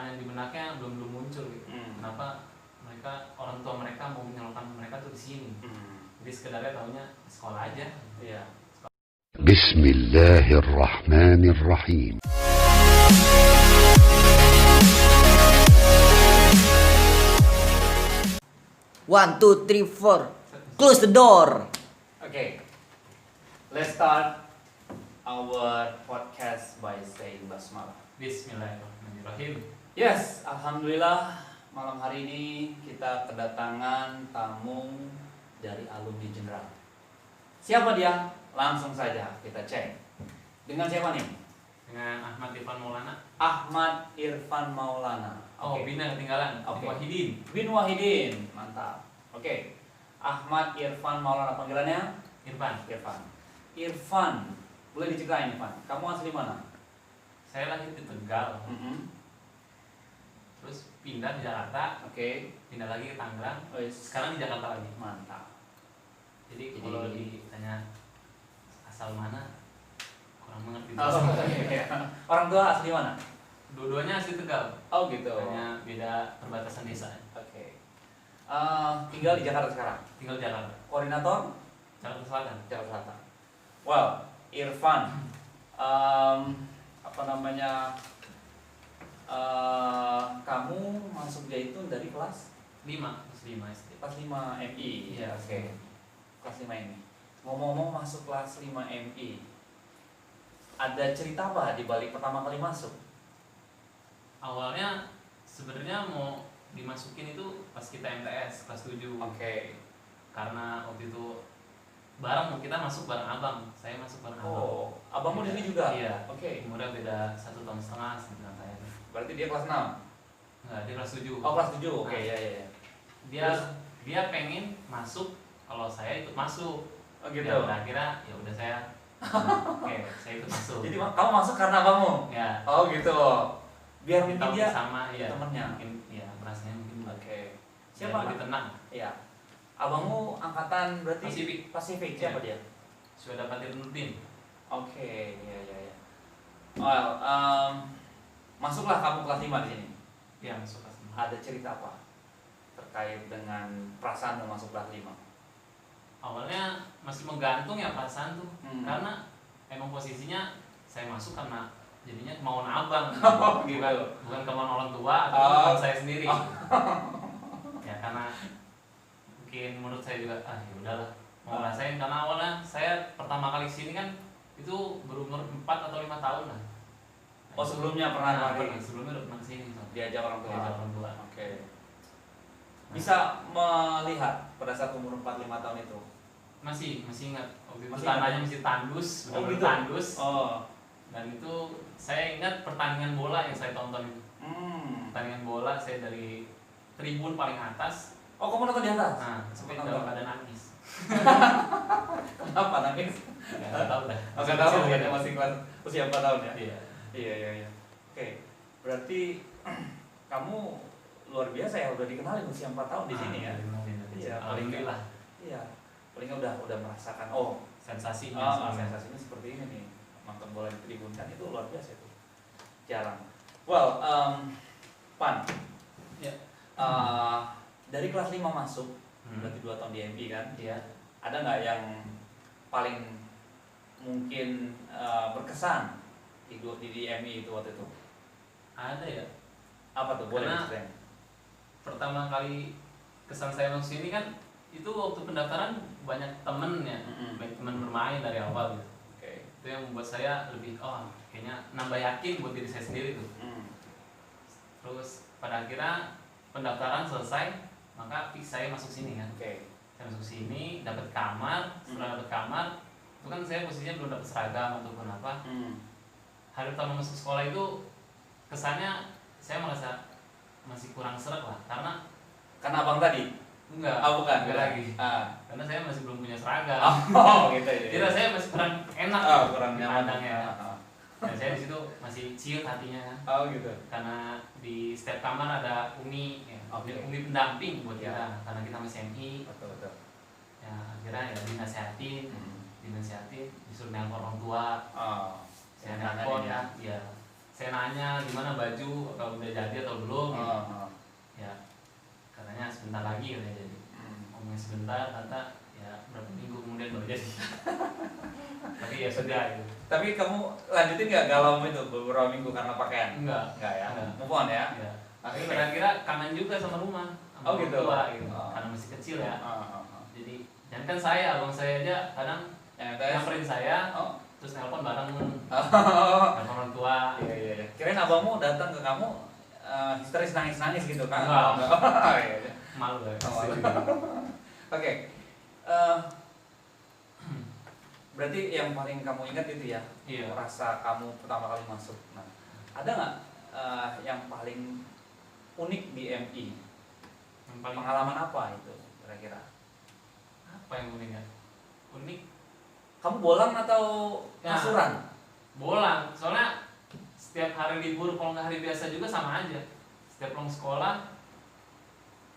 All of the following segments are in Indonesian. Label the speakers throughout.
Speaker 1: pertanyaan di benaknya belum muncul gitu. Kenapa orang tua mereka mau menyalurkan mereka tuh di sini. Jadi sekedarnya taunya sekolah aja.
Speaker 2: Iya.
Speaker 3: Bismillahirrahmanirrahim.
Speaker 4: One, two, three, four. Close the door.
Speaker 2: Okay. Let's start our podcast by saying basmalah.
Speaker 1: Bismillahirrahmanirrahim.
Speaker 2: Yes, alhamdulillah malam hari ini kita kedatangan tamu dari alumni General. Siapa dia? Langsung saja kita cek. Dengan siapa nih?
Speaker 1: Dengan Ahmad Irfan Maulana.
Speaker 2: Ahmad Irfan Maulana.
Speaker 1: Oh,
Speaker 2: Oke.
Speaker 1: Bina ketinggalan.
Speaker 2: Oke.
Speaker 1: Wahidin.
Speaker 2: Bin Wahidin, mantap. Oke. Ahmad Irfan Maulana, panggilannya
Speaker 1: Irfan.
Speaker 2: Irfan, boleh diceritain Irfan, kamu asli mana?
Speaker 1: Saya lahir di Tegal. Terus pindah di Jakarta.
Speaker 2: Oke.
Speaker 1: Pindah lagi ke Tangerang. Sekarang di Jakarta lagi.
Speaker 2: Mantap.
Speaker 1: Jadi kalau ditanya asal mana, kurang mengerti.
Speaker 2: Iya. Orang tua asli mana?
Speaker 1: Dua-duanya asli Tegal.
Speaker 2: Oh gitu.
Speaker 1: Hanya beda perbatasan desa.
Speaker 2: Oke. Tinggal di Jakarta sekarang.
Speaker 1: Tinggal di Jakarta.
Speaker 2: Koordinator
Speaker 1: Jakarta Selatan.
Speaker 2: Jakarta Selatan. Well, Irfan, apa namanya? Kamu masuk Zaitun dari kelas
Speaker 1: 5 SD.
Speaker 2: kelas 5 MI.
Speaker 1: Iya,
Speaker 2: Oke. Kelas 5 MI. Ngomong-ngomong masuk kelas 5 MI. Ada cerita apa di balik pertama kali masuk?
Speaker 1: Awalnya sebenarnya mau dimasukin itu pas kita MTS kelas 7.
Speaker 2: Oke.
Speaker 1: Karena waktu itu bareng kita masuk bareng abang. Saya masuk bareng abang.
Speaker 2: Oh, abangmu di sini juga?
Speaker 1: Iya.
Speaker 2: Oke.
Speaker 1: Umurnya beda 1,5 tahun dengan saya.
Speaker 2: Berarti dia kelas 6?
Speaker 1: Enggak, dia kelas 7.
Speaker 2: Oh, kelas 7. Oke, ya.
Speaker 1: Dia pengen masuk kalau saya ikut masuk.
Speaker 2: Oh, gitu.
Speaker 1: Ya udah akhirnya ya udah saya oke, saya ikut masuk.
Speaker 2: Jadi kamu masuk karena abangmu?
Speaker 1: Ya.
Speaker 2: Oh, gitu. Biar mungkin
Speaker 1: Tahu
Speaker 2: dia
Speaker 1: sama ya
Speaker 2: temennya.
Speaker 1: Mungkin ya merasanya mungkin.
Speaker 2: Oke.
Speaker 1: Siapa
Speaker 2: Siapa?
Speaker 1: lebih tenang?
Speaker 2: Iya. Abangmu angkatan berarti Pasifik. Siapa dia?
Speaker 1: Sudah dapat Nurdin.
Speaker 2: Oke, ya. Well, masuklah kamu kelas 5 di sini.
Speaker 1: Ya, masuk kelas 5.
Speaker 2: Ada cerita apa terkait dengan perasaanmu masuk kelas 5?
Speaker 1: Awalnya masih menggantung ya perasaan tuh.
Speaker 2: Karena
Speaker 1: Emang posisinya saya masuk karena jadinya kemauan abang.
Speaker 2: Oh, gitu.
Speaker 1: Bukan kemauan orang tua atau kemauan saya sendiri. Ya karena mungkin menurut saya juga ya udahlah mau rasain, karena awalnya saya pertama kali sini kan itu berumur 4 atau 5 tahun lah.
Speaker 2: Oh, sebelumnya pernah kali?
Speaker 1: Sebelumnya udah pernah kesini.
Speaker 2: Diajak orang tua.
Speaker 1: Oke.
Speaker 2: Bisa melihat pada saat umur 4-5 tahun itu?
Speaker 1: Masih ingat waktu itu
Speaker 2: Masih
Speaker 1: tanahnya
Speaker 2: ingat?
Speaker 1: masih tandus,
Speaker 2: Oh,
Speaker 1: benar-benar
Speaker 2: gitu?
Speaker 1: tandus.
Speaker 2: Oh.
Speaker 1: Dan itu saya ingat pertandingan bola yang saya tonton itu. Pertandingan bola saya dari tribun paling atas.
Speaker 2: Oh, kamu nonton di atas?
Speaker 1: Nah, sampai dalam keadaan nangis.
Speaker 2: Kenapa nangis?
Speaker 1: Enggak tahu dah.
Speaker 2: Oh, nggak tahu ya, masih kelas usia 4 tahun ya?
Speaker 1: Iya.
Speaker 2: Iya. Oke, berarti kamu luar biasa ya, udah dikenalin usia 4 tahun di sini ya? Iya,
Speaker 1: alhamdulillah.
Speaker 2: Iya, paling udah merasakan, oh
Speaker 1: Sensasinya.
Speaker 2: sensasinya seperti ini nih, nonton bola di tribun kan itu luar biasa itu, jarang. Well, Pan,
Speaker 1: Ya.
Speaker 2: dari kelas 5 masuk, berarti 2 tahun di MI kan?
Speaker 1: Iya.
Speaker 2: Ada nggak yang paling mungkin berkesan di MI itu waktu itu?
Speaker 1: Ada ya.
Speaker 2: Apa tuh? Boleh
Speaker 1: Karena
Speaker 2: diceritain?
Speaker 1: pertama kali kesan saya masuk sini kan itu waktu pendaftaran banyak temen ya, banyak teman bermain dari awal gitu.
Speaker 2: Oke.
Speaker 1: Itu yang membuat saya lebih kayaknya nambah yakin buat diri saya sendiri tuh. Terus pada akhirnya pendaftaran selesai, maka fix saya masuk sini kan.
Speaker 2: Oke.
Speaker 1: Saya masuk sini, dapat kamar. Setelah dapat kamar, itu kan saya posisinya belum dapat seragam ataupun apa. Hari pertama masuk sekolah itu kesannya saya merasa masih kurang seret lah,
Speaker 2: Karena abang tadi?
Speaker 1: enggak
Speaker 2: Bukan.
Speaker 1: lagi. Karena saya masih belum punya seragam.
Speaker 2: Oh, gitu ya.
Speaker 1: Jadi rasanya masih kurang enak.
Speaker 2: Kurang nyaman.
Speaker 1: Pandang ya. Dan saya di situ masih ciut hatinya kan.
Speaker 2: Oh, gitu.
Speaker 1: Karena di setiap kamar ada umi, ya.
Speaker 2: Oke.
Speaker 1: Umi pendamping buat
Speaker 2: Ya.
Speaker 1: kita, karena kita masih MI.
Speaker 2: Betul.
Speaker 1: Ya akhirnya ya dinasihatin, disuruh nelpon orang tua.
Speaker 2: Oh,
Speaker 1: Saya
Speaker 2: yang
Speaker 1: nelpon
Speaker 2: nanyain ya.
Speaker 1: ya. saya nanya gimana baju apa udah jadi atau belum gitu. Ya katanya sebentar lagi katanya jadi. Ngomongin sebentar kata ya berapa minggu kemudian baru jadi. Tapi ya sudah gitu.
Speaker 2: Tapi kamu lanjutin nggak galau itu beberapa minggu karena pakaian?
Speaker 1: Enggak
Speaker 2: Ya.
Speaker 1: Enggak.
Speaker 2: Move on ya.
Speaker 1: Ya. Tapi kira-kira kangen juga sama rumah. Sama
Speaker 2: Oh, gitu.
Speaker 1: orang tua, gitu.
Speaker 2: Oh.
Speaker 1: Karena masih kecil ya.
Speaker 2: Oh.
Speaker 1: Jadi jangan kan saya, abang saya aja kadang
Speaker 2: Yang MTS.
Speaker 1: nyamperin saya,
Speaker 2: Oh.
Speaker 1: terus nelpon bareng
Speaker 2: Oh.
Speaker 1: nelpon orang tua.
Speaker 2: Iya. Kirain abangmu datang ke kamu histeris nangis gitu kan?
Speaker 1: Enggak.
Speaker 2: Oh, iya.
Speaker 1: Malu ya.
Speaker 2: Oh, malu. Oke. Berarti yang paling kamu ingat itu ya?
Speaker 1: Iya.
Speaker 2: Rasa kamu pertama kali masuk. Nah, ada nggak yang paling unik di MI?
Speaker 1: Yang paling
Speaker 2: Pengalaman apa itu kira-kira?
Speaker 1: apa yang unik ya? Unik
Speaker 2: Kamu bolang atau
Speaker 1: Ya.
Speaker 2: kasuran?
Speaker 1: bolang. Soalnya setiap hari libur kalau nggak hari biasa juga sama aja. Setiap pulang sekolah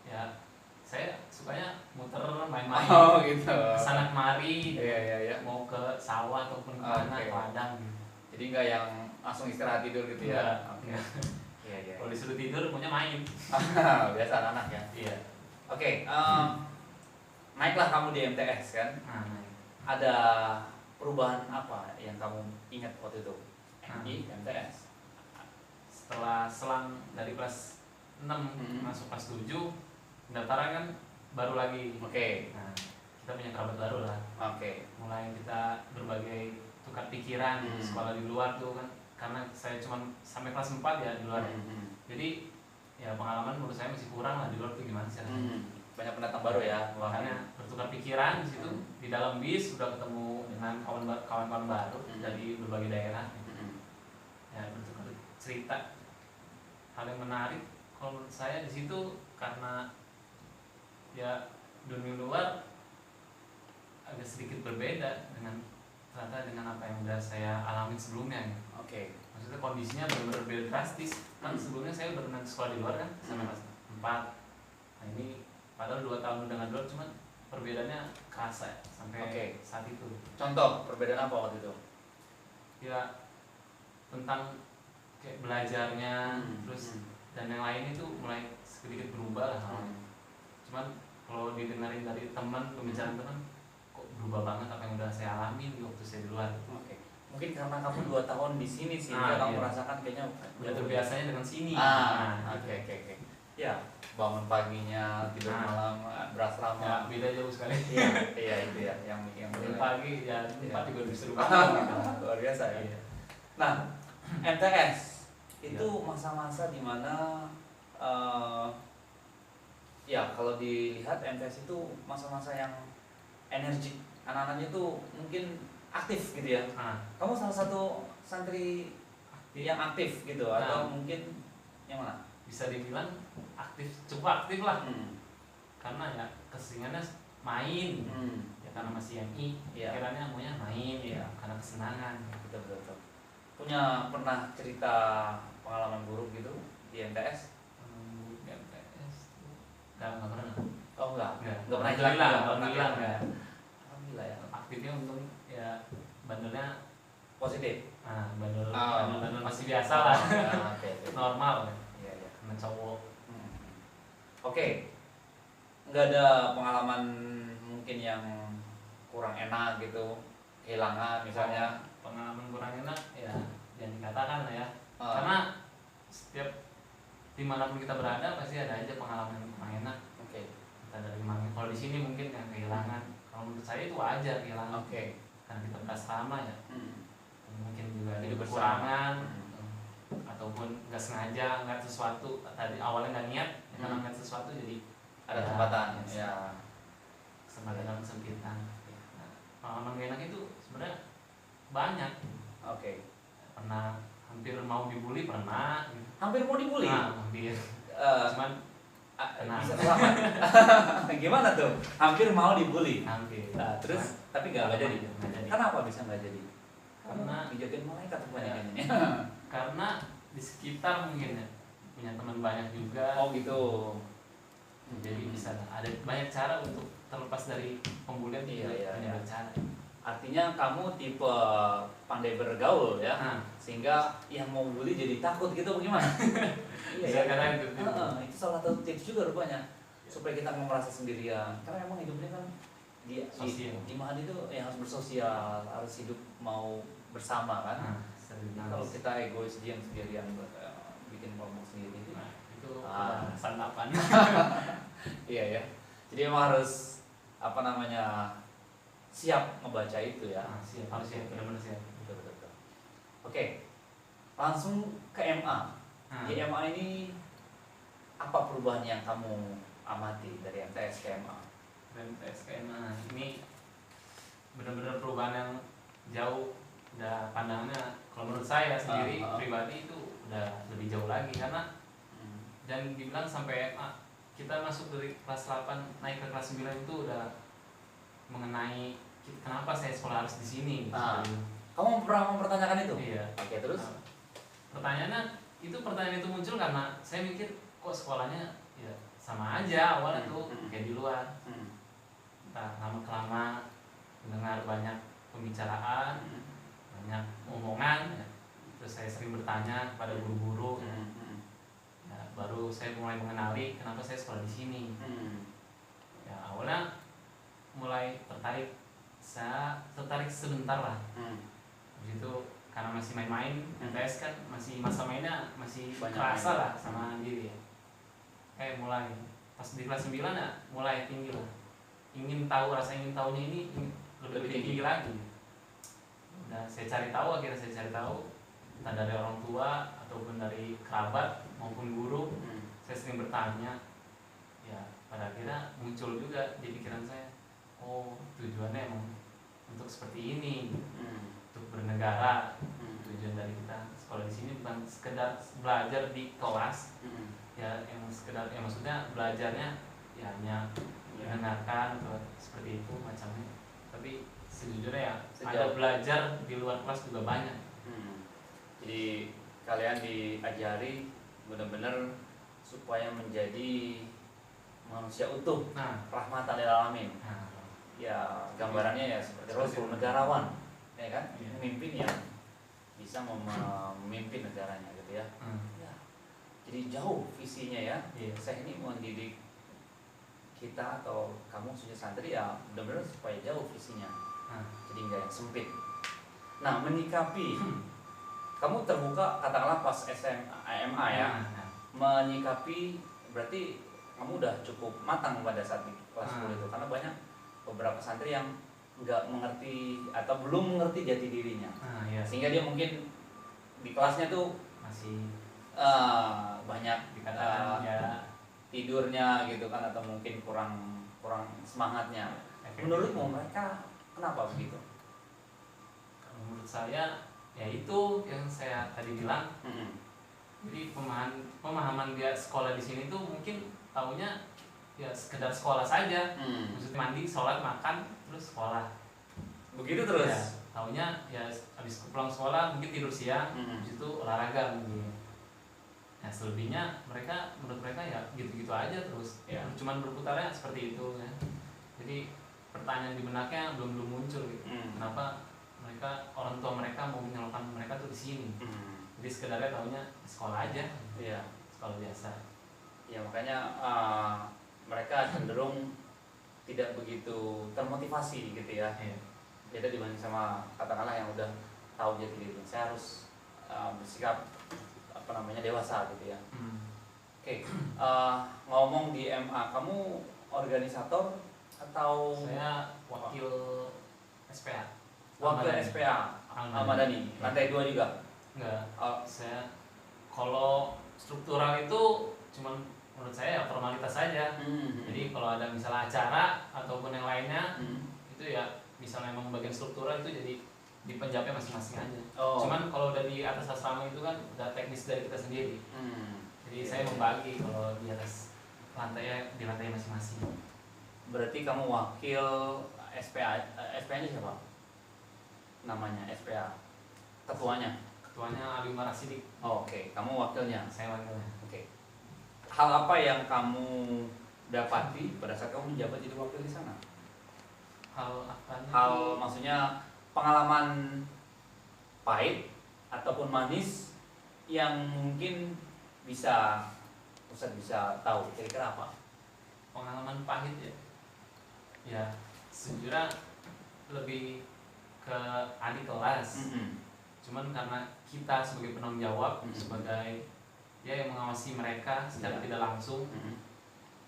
Speaker 1: ya saya sukanya muter main-main.
Speaker 2: Gitu.
Speaker 1: Kesana kemari.
Speaker 2: Iya.
Speaker 1: Mau ke sawah ataupun kemana,
Speaker 2: Oke.
Speaker 1: ke ladang gitu.
Speaker 2: Jadi nggak yang langsung istirahat tidur gitu ya?
Speaker 1: Enggak.
Speaker 2: Iya.
Speaker 1: Kalau disuruh tidur maunya main.
Speaker 2: Biasa anak ya.
Speaker 1: Iya.
Speaker 2: Oke. Naiklah kamu di MTS kan?
Speaker 1: Nah,
Speaker 2: Ada perubahan apa yang kamu ingat waktu itu? MI, MTS.
Speaker 1: setelah selang dari kelas 6 masuk kelas 7, pendaftaran kan baru lagi.
Speaker 2: Oke.
Speaker 1: Nah, kita punya kerabat baru lah.
Speaker 2: Oke.
Speaker 1: Mulai kita berbagai tukar pikiran sekolah di luar tuh kan. Karena saya cuma sampai kelas 4 ya di luar. Jadi ya pengalaman menurut saya masih kurang lah di luar tuh gimana sih rasanya.
Speaker 2: Banyak pendatang baru ya.
Speaker 1: Makanya bertukar pikiran di situ. Di dalam bis sudah ketemu dengan kawan-kawan baru dari berbagai daerah. Ya bertukar cerita. Hal yang menarik kalau menurut saya di situ karena ya dunia luar agak sedikit berbeda dengan ternyata dengan apa yang udah saya alami sebelumnya gitu.
Speaker 2: Oke.
Speaker 1: Maksudnya kondisinya benar-benar beda drastis. Kan sebelumnya saya udah pernah sekolah di luar kan sampai kelas 4. Nah ini padahal 2 tahun udah luar cuman perbedaannya kerasa ya, sampai
Speaker 2: Oke.
Speaker 1: saat itu.
Speaker 2: Contoh perbedaan apa waktu itu?
Speaker 1: Ya tentang kayak belajarnya terus dan yang lain itu mulai sedikit berubah lah. Cuman kalau didengarin dari teman pembicaraan teman kok berubah banget apa yang udah saya alami di waktu saya di luar.
Speaker 2: Oke. Mungkin karena kamu 2 tahun di sini sih,
Speaker 1: Ah,
Speaker 2: kamu
Speaker 1: iya.
Speaker 2: merasakan kayaknya
Speaker 1: Udah terbiasanya dengan sini.
Speaker 2: Oke. Ya, bangun paginya, tidur
Speaker 1: Nah.
Speaker 2: malam,
Speaker 1: Ya,
Speaker 2: berasrama.
Speaker 1: beda jauh sekali.
Speaker 2: Iya itu ya yang
Speaker 1: Bangun
Speaker 2: mulai.
Speaker 1: pagi ya tempat
Speaker 2: Iya.
Speaker 1: juga lebih seru banget.
Speaker 2: Luar biasa ya.
Speaker 1: Iya.
Speaker 2: Nah, MTS itu masa-masa dimana ya kalau dilihat MTS itu masa-masa yang energik, anak-anaknya itu mungkin aktif gitu ya.
Speaker 1: Nah,
Speaker 2: Kamu salah satu santri yang aktif gitu atau mungkin yang mana?
Speaker 1: bisa dibilang cukup aktif lah.
Speaker 2: Hmm.
Speaker 1: Karena ya keseringannya main. Ya karena masih MI,
Speaker 2: Iya.
Speaker 1: pikirannya maunya main ya karena kesenangan.
Speaker 2: Betul. Punya pernah cerita pengalaman buruk gitu di MTS?
Speaker 1: MTS nggak pernah.
Speaker 2: Oh enggak pernah
Speaker 1: Alhamdulillah,
Speaker 2: hilang.
Speaker 1: alhamdulillah nggak.
Speaker 2: Alhamdulillah ya.
Speaker 1: Aktifnya untung ya bandelnya
Speaker 2: Positif.
Speaker 1: bandel
Speaker 2: Oh.
Speaker 1: bandel masih biasa lah.
Speaker 2: Oke.
Speaker 1: Normal ya
Speaker 2: Iya.
Speaker 1: karena cowok.
Speaker 2: Oke. Nggak ada pengalaman mungkin yang kurang enak gitu, kehilangan misalnya.
Speaker 1: Pengalaman kurang enak ya jangan dikatakan lah ya.
Speaker 2: Ah.
Speaker 1: Karena setiap dimanapun kita berada pasti ada aja pengalaman yang kurang enak.
Speaker 2: Oke.
Speaker 1: Kita dari mana? Kalau di sini mungkin yang kehilangan. Kalau menurut saya itu wajar kehilangan.
Speaker 2: Oke.
Speaker 1: Karena kita berasrama ya. Mungkin juga ada
Speaker 2: Hidup
Speaker 1: kekurangan ataupun nggak sengaja nggak sesuatu tadi awalnya nggak niat ya karena nggak sesuatu jadi
Speaker 2: Ada
Speaker 1: ya,
Speaker 2: kesempatan.
Speaker 1: ya,
Speaker 2: Ya.
Speaker 1: kesempatan dalam kesempitan. Nah, pengalaman gak enak itu sebenarnya banyak.
Speaker 2: Oke.
Speaker 1: Pernah hampir mau dibully pernah. Gitu.
Speaker 2: Hampir mau dibully.
Speaker 1: Nah, hampir.
Speaker 2: Eh,
Speaker 1: Cuman Nah.
Speaker 2: bisa selamat. Gimana tuh? Hampir mau dibully.
Speaker 1: hampir.
Speaker 2: Nah, terus tapi nggak jadi.
Speaker 1: Nggak jadi.
Speaker 2: Kenapa bisa nggak jadi?
Speaker 1: Karena-
Speaker 2: dijatuhin malaikat kebanyakan ini.
Speaker 1: Karena di sekitar mungkin ya punya teman banyak juga.
Speaker 2: Oh gitu.
Speaker 1: Jadi bisa ada banyak cara untuk terlepas dari pembulian.
Speaker 2: Iya, iya,
Speaker 1: punya
Speaker 2: iya.
Speaker 1: banyak cara.
Speaker 2: Artinya kamu tipe pandai bergaul ya,
Speaker 1: Nah.
Speaker 2: sehingga yang mau bully jadi takut gitu bagaimana?
Speaker 1: Bisa katakan gitu.
Speaker 2: Itu salah satu tips juga rupanya supaya kita nggak merasa sendirian. Karena emang hidup ini kan di
Speaker 1: Sosial.
Speaker 2: iman itu ya harus bersosial, harus hidup mau bersama kan.
Speaker 1: Nah,
Speaker 2: Kalau kita egois diam sendirian bikin kelompok sendiri itu
Speaker 1: nah, itu
Speaker 2: Ah.
Speaker 1: santapan.
Speaker 2: iya ya. Jadi emang harus apa namanya siap ngebaca itu ya.
Speaker 1: Nah, siap, harus siap, benar-benar siap.
Speaker 2: Betul. Oke, langsung ke MA.
Speaker 1: Nah,
Speaker 2: Di MA ini apa perubahan yang kamu amati dari MTS ke MA?
Speaker 1: dan PSKM, nah, ini benar-benar perubahan yang jauh. Udah pandangannya, kalau menurut saya sendiri pribadi itu udah lebih jauh lagi karena dan dibilang sampai MA kita masuk dari kelas 8 naik ke kelas 9 itu udah mengenai kenapa saya sekolah harus di sini.
Speaker 2: Kamu pernah mempertanyakan itu?
Speaker 1: Iya.
Speaker 2: Oke, terus?
Speaker 1: Nah, pertanyaan itu muncul karena saya mikir kok sekolahnya ya sama aja awalnya tuh kayak di luar. Entah lama-kelama mendengar banyak pembicaraan, banyak omongan, ya. Terus saya sering bertanya kepada guru-guru, ya, baru saya mulai mengenali kenapa saya sekolah di sini. Ya awalnya mulai saya tertarik sebentar lah. Habis itu karena masih main-main, MTS kan masih masa mainnya masih
Speaker 2: Banyak
Speaker 1: kerasa
Speaker 2: main.
Speaker 1: lah sama diri ya. Mulai pas di kelas 9 ya mulai tinggi lah. Rasa ingin tahunya ini lebih tinggi lagi. Udah akhirnya saya cari tahu entah dari orang tua ataupun dari kerabat maupun guru. Saya sering bertanya, ya pada akhirnya muncul juga di pikiran saya, oh tujuannya emang untuk seperti ini, untuk bernegara. Tujuan dari kita sekolah di sini bukan sekedar belajar di kelas, ya yang sekedar ya maksudnya belajarnya ya hanya mendengarkan atau seperti itu macamnya, tapi sejujurnya ya ada belajar di luar kelas juga banyak.
Speaker 2: Jadi kalian diajari benar-benar supaya menjadi manusia utuh,
Speaker 1: Nah,
Speaker 2: rahmatan lil alamin.
Speaker 1: nah
Speaker 2: Ya gambarannya ya seperti Rasul, negarawan, ya kan?
Speaker 1: Iya.
Speaker 2: Pemimpin yang bisa memimpin negaranya gitu ya. Ya. Jadi jauh visinya ya.
Speaker 1: Iya.
Speaker 2: Saya ini mendidik kita atau kamu sudah santri ya benar-benar supaya jauh visinya. Jadi nggak yang sempit. Nah menyikapi kamu terbuka katakanlah pas SMA ya, menyikapi berarti kamu udah cukup matang pada saat di kelas 10 itu karena banyak beberapa santri yang nggak mengerti atau belum mengerti jati dirinya,
Speaker 1: iya.
Speaker 2: sehingga dia mungkin di kelasnya tuh
Speaker 1: Masih
Speaker 2: banyak
Speaker 1: dikatakan ya
Speaker 2: tidurnya gitu kan atau mungkin kurang semangatnya. Menurutmu mereka kenapa begitu?
Speaker 1: kalau menurut saya ya itu yang saya tadi bilang. Jadi pemahaman dia sekolah di sini tuh mungkin taunya ya sekedar sekolah saja. Maksudnya mandi, sholat, makan, terus sekolah.
Speaker 2: Begitu terus?
Speaker 1: Ya, taunya ya habis pulang sekolah mungkin tidur siang, habis itu olahraga mungkin. Nah selebihnya menurut mereka ya gitu-gitu aja terus.
Speaker 2: Ya.
Speaker 1: Cuman berputarnya seperti itu ya. Jadi pertanyaan di benaknya belum muncul gitu. Kenapa orang tua mereka mau menyalurkan mereka tuh di sini? Jadi sekedarnya taunya sekolah aja.
Speaker 2: Iya.
Speaker 1: Sekolah biasa.
Speaker 2: Ya makanya mereka cenderung tidak begitu termotivasi gitu ya.
Speaker 1: Iya.
Speaker 2: Beda dibanding sama katakanlah yang udah tahu jati diri. Saya harus bersikap dewasa gitu ya. Oke. Ngomong di MA, kamu organisator atau
Speaker 1: Saya wakil SPA.
Speaker 2: wakil SPA Al-Madani, lantai 2 juga?
Speaker 1: Enggak. Saya kalau struktural itu cuman menurut saya ya formalitas saja. Jadi kalau ada misalnya acara ataupun yang lainnya itu ya misalnya memang bagian struktural itu jadi di penjapnya masing-masing aja. Cuman kalau udah di atas asrama itu kan udah teknis dari kita sendiri. Jadi saya membagi kalau di atas di lantai masing-masing.
Speaker 2: Berarti kamu wakil SPA, SPA-nya siapa? Namanya SPA. Ketuanya?
Speaker 1: Ketuanya Ali Umar Asidik.
Speaker 2: Oke, kamu wakilnya.
Speaker 1: Saya wakilnya.
Speaker 2: Oke. Hal apa yang kamu dapati pada saat kamu menjabat jadi wakil di sana?
Speaker 1: hal apa
Speaker 2: Hal maksudnya pengalaman pahit ataupun manis yang mungkin bisa Ustaz bisa tahu kira-kira apa?
Speaker 1: pengalaman pahit ya? Ya sejujurnya lebih ke adik kelas. Cuman karena kita sebagai penanggung jawab, sebagai ya yang mengawasi mereka secara tidak langsung,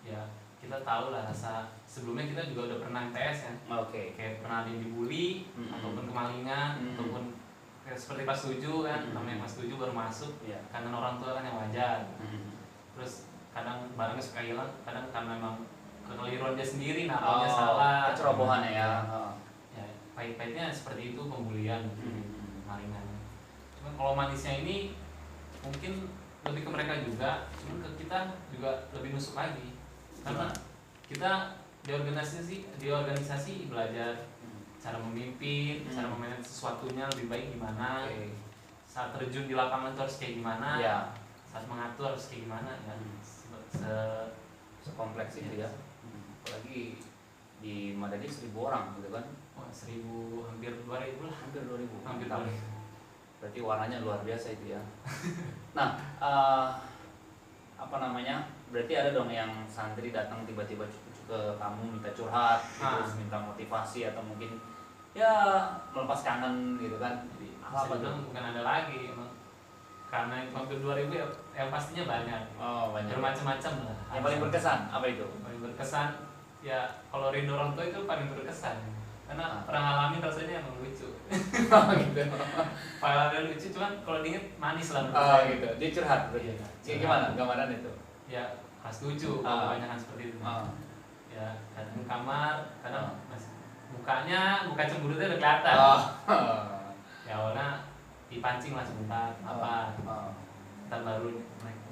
Speaker 1: ya kita tahu lah rasa. Sebelumnya kita juga udah pernah MTS kan, kayak pernah ada yang dibully ataupun kemalingan ataupun kayak seperti pas 7 kan, namanya pas 7 baru masuk, kangen orang tua kan yang wajar. Terus kadang barangnya suka hilang, kadang karena memang kekeliruan dia sendiri, naruhnya salah,
Speaker 2: kecerobohannya ya.
Speaker 1: Ya pahit-pahitnya seperti itu, pembulian, kemalingan. Cuman kalau manisnya ini mungkin lebih ke mereka juga, cuman ke kita juga lebih nusuk lagi, karena kita di organisasi belajar cara memimpin, cara memanage sesuatunya lebih baik gimana, saat terjun di lapangan itu harus kayak gimana, saat mengatur harus kayak gimana, ya
Speaker 2: sekompleks itu ya. Apalagi di Madani 1000 orang gitu kan.
Speaker 1: 1000, hampir 2000 lah.
Speaker 2: Hampir 2000.
Speaker 1: Hampir 2000.
Speaker 2: Berarti warnanya luar biasa itu ya. Nah, apa namanya? Berarti ada dong yang santri datang tiba-tiba ke kamu minta curhat, terus minta motivasi atau mungkin ya melepas kangen gitu kan.
Speaker 1: Jadi
Speaker 2: apa tuh?
Speaker 1: bukan ada lagi emang. Karena itu hampir 2000 ya, yang pastinya banyak.
Speaker 2: Banyak.
Speaker 1: Bermacam-macam lah.
Speaker 2: Yang paling berkesan apa itu?
Speaker 1: Paling berkesan ya kalau rindu orang tua itu paling berkesan. Karena pernah ngalamin rasanya emang lucu.
Speaker 2: Gitu.
Speaker 1: Pengalaman lucu, cuman kalau diinget manis lah menurut saya.
Speaker 2: Gitu. Dia curhat berarti. Kayak gimana gambaran itu?
Speaker 1: Ya kelas 7 kebanyakan seperti itu. Ya kadang di kamar, kadang masih muka cemberutnya udah kelihatan. Ya awalnya dipancing lah sebentar, ntar baru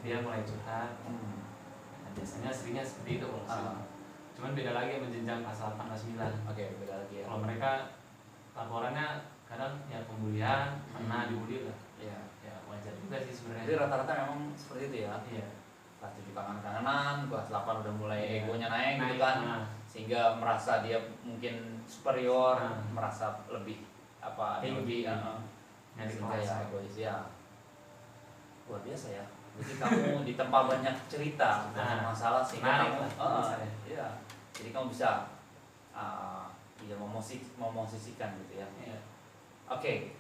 Speaker 1: dia mulai curhat. Nah, biasanya seringnya seperti itu kalau cuman beda lagi sama jenjang kelas 8 kelas 9.
Speaker 2: Beda lagi ya.
Speaker 1: Kalau mereka laporannya kadang ya pembulian, pernah dibully lah. Ya wajar juga sih sebenarnya.
Speaker 2: Jadi rata-rata memang seperti itu ya.
Speaker 1: Iya.
Speaker 2: Kelas 7 kangen-kangenan, kelas 8 udah mulai egonya naik gitu
Speaker 1: Naik,
Speaker 2: kan. Sehingga merasa dia mungkin superior, merasa lebih
Speaker 1: tinggi.
Speaker 2: Nyari kelas egois ya. Luar biasa ya. Jadi kamu ditempa banyak cerita banyak masalah sehingga kamu iya. Jadi kamu bisa memosisikan gitu ya. Oke,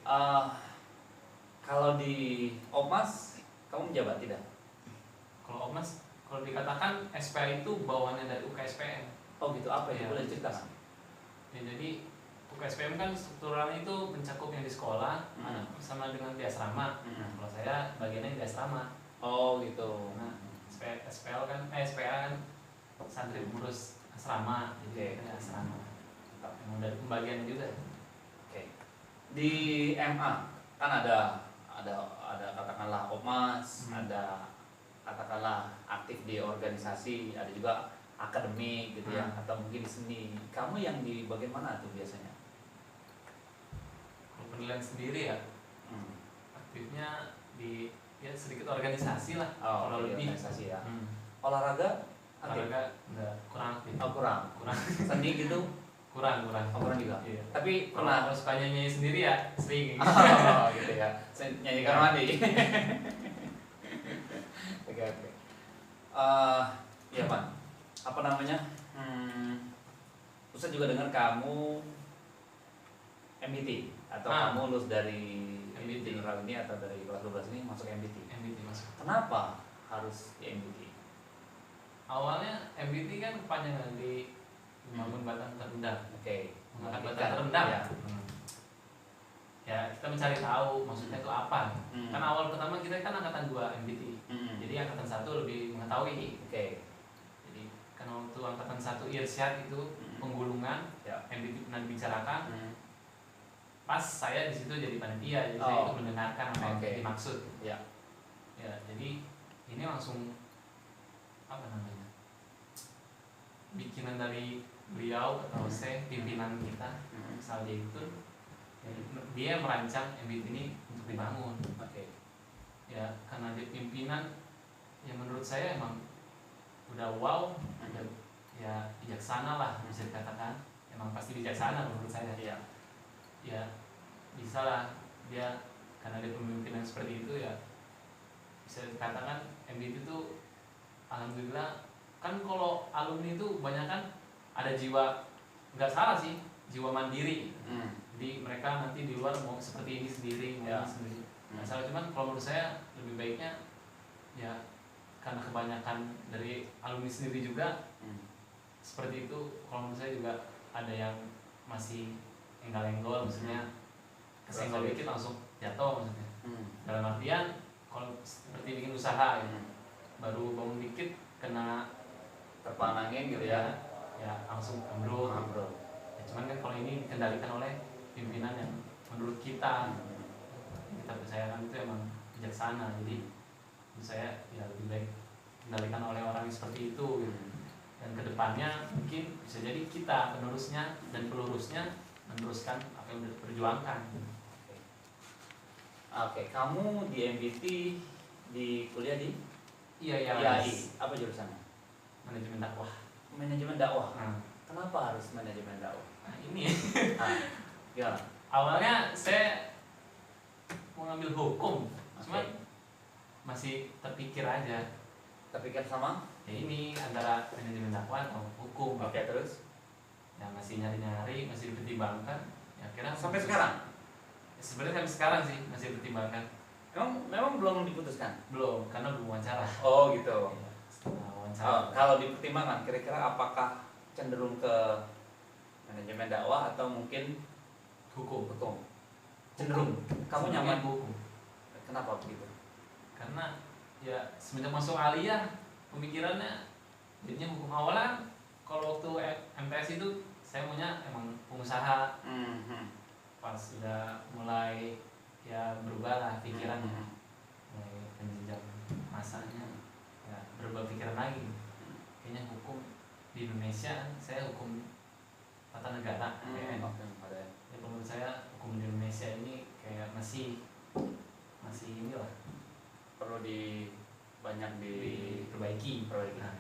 Speaker 2: kalau di Opmas kamu menjabat tidak?
Speaker 1: Kalau Opmas, kalau dikatakan SPL itu bawaannya dari UKSPM.
Speaker 2: Oh gitu, apa ya? Boleh ceritakan?
Speaker 1: Ya, jadi UKSPM kan strukturalnya itu mencakup yang di sekolah sama dengan di asrama. Kalau saya bagiannya di asrama.
Speaker 2: Oh gitu.
Speaker 1: Nah, SPL kan SPA kan santri pengurus asrama, jadi asrama. Memang dari pembagian juga.
Speaker 2: Di MA kan ada katakanlah Opmas, ada katakanlah aktif di organisasi, ada juga akademik gitu ya, atau mungkin di seni. Kamu yang di bagian mana tuh biasanya?
Speaker 1: Kalau penilaian sendiri ya, aktifnya di sedikit organisasi lah. Kalau lebih
Speaker 2: organisasi ya. Olahraga
Speaker 1: enggak, kurang aktif.
Speaker 2: Kurang. Seni gitu?
Speaker 1: Kurang
Speaker 2: juga.
Speaker 1: Iya.
Speaker 2: Tapi
Speaker 1: kalau suka nyanyi sendiri ya sering.
Speaker 2: Gitu ya. Nyanyi kamar mandi. Oke. Ya Pak. Apa namanya? Ustaz juga dengar kamu MBT atau kamu lulus dari MBT general ini atau dari kelas 12 ini masuk MBT.
Speaker 1: MBT masuk.
Speaker 2: Kenapa harus di MBT?
Speaker 1: Awalnya MBT kan kepanjangan di membangun batang terendah. Mengangkat batang terendah. Ya kita mencari tahu maksudnya itu apa. Kan awal pertama kita kan angkatan 2 MBT. Jadi angkatan 1 lebih mengetahui. Jadi kan waktu angkatan 1 Irsyad itu penggulungan, MBT pernah dibicarakan. Pas saya di situ jadi panitia, jadi saya ikut mendengarkan apa yang dimaksud. Ya, jadi ini langsung apa namanya? Bikinan dari beliau atau saya pimpinan kita, Saldi itu, dia merancang MBT ini untuk dibangun. Ya, karena dia pimpinan, ya menurut saya emang udah wow, udah ya bijaksana lah bisa dikatakan. Ya, emang pasti bijaksana menurut saya.
Speaker 2: Iya.
Speaker 1: Ya bisa lah dia, karena dia pemimpin yang seperti itu ya, bisa dikatakan MBT itu alhamdulillah. Kan kalau alumni itu banyak kan ada jiwa, nggak salah sih, jiwa mandiri. Jadi mereka nanti di luar mau seperti ini sendiri, mau
Speaker 2: Ya.
Speaker 1: ini sendiri. Nggak salah, cuman kalau menurut saya lebih baiknya ya, karena kebanyakan dari alumni sendiri juga seperti itu. Kalau menurut saya juga ada yang masih enggal-enggol, maksudnya kesenggol dikit langsung jatuh maksudnya. Dalam artian kalau seperti bikin usaha gitu, baru bangun dikit kena
Speaker 2: Terpaan angin gitu ya.
Speaker 1: ya langsung ambruk.
Speaker 2: Bro.
Speaker 1: Ya, cuman kan kalau ini dikendalikan oleh pimpinan yang menurut kita percayakan itu emang bijaksana, jadi menurut saya ya lebih baik dikendalikan oleh orang yang seperti itu gitu. Dan kedepannya mungkin bisa jadi kita penerusnya dan pelurusnya meneruskan apa yang sudah diperjuangkan.
Speaker 2: Oke, kamu di MBT di kuliah di
Speaker 1: Iya ya.
Speaker 2: IAI. Apa jurusannya?
Speaker 1: Manajemen dakwah.
Speaker 2: Manajemen dakwah.
Speaker 1: Nah,
Speaker 2: Kenapa harus manajemen dakwah?
Speaker 1: ini
Speaker 2: Gimana?
Speaker 1: awalnya saya mau ngambil hukum, cuman
Speaker 2: Oke.
Speaker 1: masih terpikir aja.
Speaker 2: Terpikir sama?
Speaker 1: Ya ini antara manajemen dakwah atau hukum.
Speaker 2: Oke, terus?
Speaker 1: Ya masih nyari-nyari, masih dipertimbangkan. Ya kira
Speaker 2: Sampai sekarang?
Speaker 1: Ya, sebenarnya sampai sekarang sih masih dipertimbangkan.
Speaker 2: Memang belum diputuskan?
Speaker 1: Belum, karena belum wawancara.
Speaker 2: Oh gitu.
Speaker 1: Ya, setelah wawancara.
Speaker 2: Kalau dipertimbangkan, kira-kira apakah cenderung ke manajemen dakwah atau mungkin
Speaker 1: Hukum.
Speaker 2: hukum? Cenderung. Kamu nyaman?
Speaker 1: Hukum.
Speaker 2: Kenapa begitu?
Speaker 1: Karena ya semenjak masuk aliyah pemikirannya jadinya hukum. Awalnya kalau waktu MTS itu saya maunya emang pengusaha. Pas udah mulai ya berubah lah pikirannya, mulai menjejak masanya ya berubah pikiran lagi. Kayaknya hukum di Indonesia, saya hukum tata negara kayaknya. Ya, menurut saya hukum di Indonesia ini kayak masih inilah,
Speaker 2: Perlu banyak
Speaker 1: diperbaiki.
Speaker 2: diperbaiki.
Speaker 1: Nah,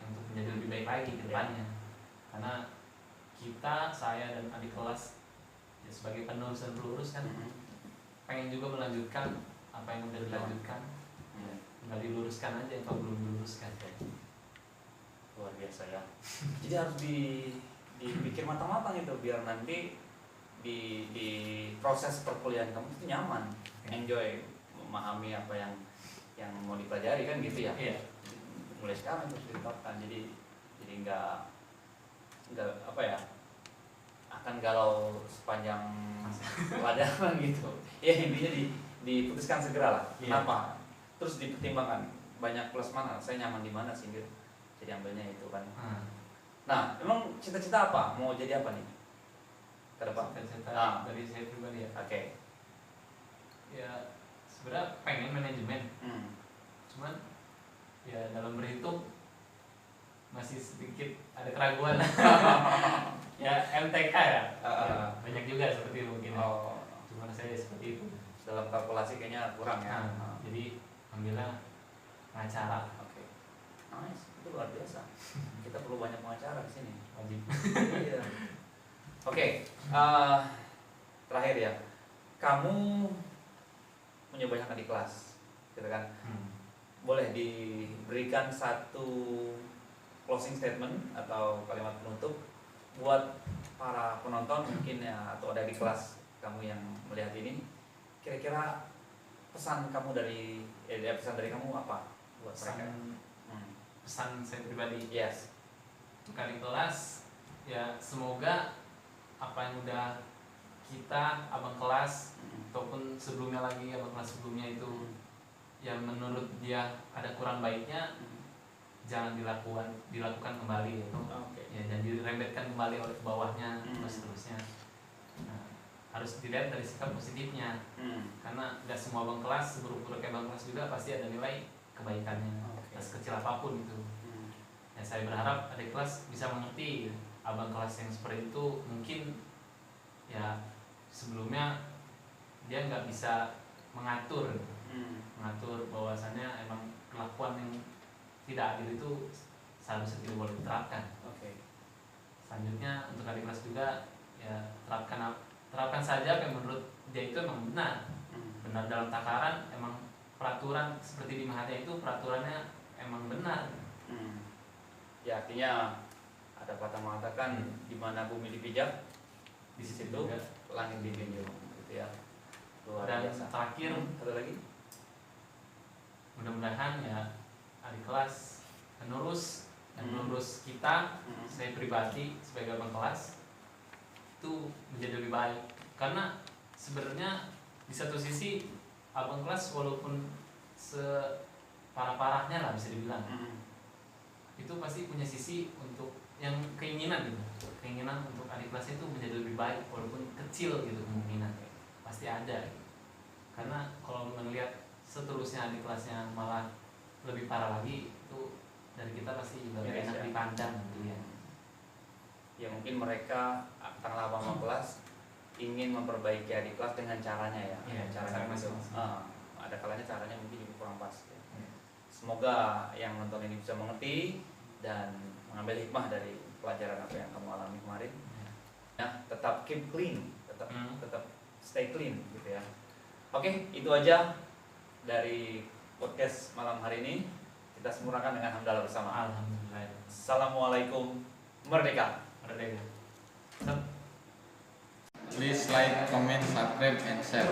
Speaker 1: untuk menjadi lebih baik lagi ke depannya. Karena kita, saya dan adik kelas ya, sebagai penerus dan pelurus kan pengen juga melanjutkan apa yang udah dilanjutkan, tinggal diluruskan aja kalau belum diluruskan.
Speaker 2: Luar biasa ya. Jadi harus dipikir matang-matang itu biar nanti di proses perkuliahan kamu itu nyaman, enjoy, memahami apa yang mau dipelajari kan gitu ya.
Speaker 1: Iya.
Speaker 2: Mulai sekarang terus diterapkan. Jadi nggak apa ya, akan galau sepanjang pelajaran gitu. Ya intinya diputuskan segera lah.
Speaker 1: Iya.
Speaker 2: Kenapa? Terus dipertimbangkan banyak plus mana, saya nyaman di mana sih gitu. Jadi ambilnya itu kan. Nah, emang cita-cita apa? Mau jadi apa nih ke depan?
Speaker 1: Cita-cita dari saya pribadi ya.
Speaker 2: Oke.
Speaker 1: Ya sebenarnya pengen manajemen, cuman ya dalam berhitung masih sedikit ada keraguan. Ya MTK ya. Ya, banyak juga seperti itu mungkin.
Speaker 2: Oh,
Speaker 1: Cuman saya seperti itu.
Speaker 2: dalam kalkulasi kayaknya kurang ya.
Speaker 1: Jadi ambilnya pengacara.
Speaker 2: Oke. Nice, itu luar biasa. Kita perlu banyak pengacara di sini.
Speaker 1: Wajib.
Speaker 2: Iya. Oke, terakhir ya. Kamu punya banyak adik kelas, gitu kan? Boleh diberikan satu closing statement atau kalimat penutup buat para penonton mungkin ya, atau ada di kelas kamu yang melihat ini. Kira-kira pesan kamu pesan dari kamu apa buat mereka?
Speaker 1: Pesan saya pribadi.
Speaker 2: Yes.
Speaker 1: Untuk adik kelas ya, semoga apa yang udah kita abang kelas ataupun sebelumnya lagi abang kelas sebelumnya itu yang menurut dia ada kurang baiknya jangan dilakukan kembali itu. Ya, dan dirembetkan kembali oleh bawahnya terus terusnya. Nah, harus dilihat dari sikap positifnya, karena nggak semua abang kelas seburuk-buruk abang kelas juga pasti ada nilai kebaikannya, sekecil apapun itu. Ya, saya berharap adik kelas bisa mengerti abang kelas yang seperti itu. Mungkin ya sebelumnya dia nggak bisa mengatur bahwasannya emang perlakuan yang tidak adil itu seharusnya tidak boleh diterapkan. selanjutnya untuk adik kelas juga ya terapkan saja apa yang menurut dia itu emang benar dalam takaran, emang peraturan seperti di Mahathir itu peraturannya emang benar.
Speaker 2: Ya artinya ada patah mengatakan di mana bumi dipijak
Speaker 1: Di situ
Speaker 2: itu
Speaker 1: juga.
Speaker 2: langit dijunjung gitu ya. Luar
Speaker 1: Dan
Speaker 2: biasa.
Speaker 1: terakhir
Speaker 2: Satu lagi.
Speaker 1: mudah-mudahan ya adik kelas menerus kita, saya pribadi sebagai abang kelas itu menjadi lebih baik, karena sebenarnya di satu sisi abang kelas walaupun separah-parahnya lah bisa dibilang itu pasti punya sisi untuk yang keinginan untuk adik kelasnya itu menjadi lebih baik walaupun kecil gitu, kemungkinan pasti ada gitu. Karena kalau melihat seterusnya adik kelasnya malah lebih parah lagi, itu dari kita pasti juga gak enak dipandang gitu ya.
Speaker 2: Ya mungkin mereka antara abang kelas ingin memperbaiki adik kelas dengan caranya ya.
Speaker 1: Iya,
Speaker 2: Caranya
Speaker 1: cara
Speaker 2: gitu.
Speaker 1: masing-masing.
Speaker 2: Ada kalanya caranya mungkin juga kurang pas ya. Semoga yang nonton ini bisa mengerti dan mengambil hikmah dari pelajaran apa yang kamu alami kemarin. Ya, tetap keep clean, tetap stay clean gitu ya. Oke, itu aja dari podcast malam hari ini. Kita sempurnakan dengan hamdalah bersama.
Speaker 1: Alhamdulillah.
Speaker 2: Assalamualaikum, merdeka.
Speaker 1: Merdeka.
Speaker 5: Please like, comment, subscribe, and share.